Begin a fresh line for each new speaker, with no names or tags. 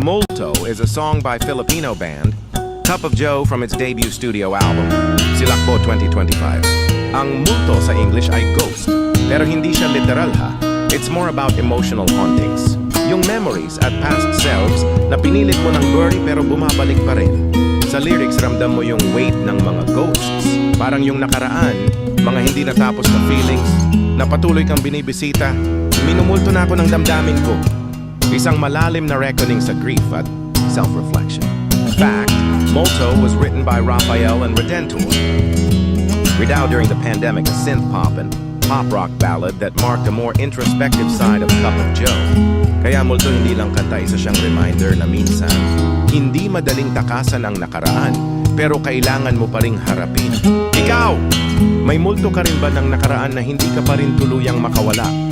Multo is a song by Filipino band Cup of Joe from its debut studio album, Silakbo 2025. Ang multo sa English ay ghost, pero hindi siya literal ha. It's more about emotional hauntings. Yung memories at past selves na pinilit mo ng bury pero bumabalik pa rin. Sa lyrics, ramdam mo yung weight ng mga ghosts. Parang yung nakaraan, mga hindi natapos na feelings, na patuloy kang binibisita. Minumulto na ako ng damdamin ko. Isang malalim na reckoning sa grief at self-reflection. In fact, Multo was written by Raphael and Redentor. Redoubt during the pandemic, a synth-pop and pop-rock ballad that marked a more introspective side of Cup of Joe. Kaya Multo hindi lang kanta, isa siyang reminder na minsan, hindi madaling takasan ang nakaraan, pero kailangan mo pa ring harapin. Ikaw! May multo ka rin ba ng nakaraan na hindi ka pa rin tuluyang makawala?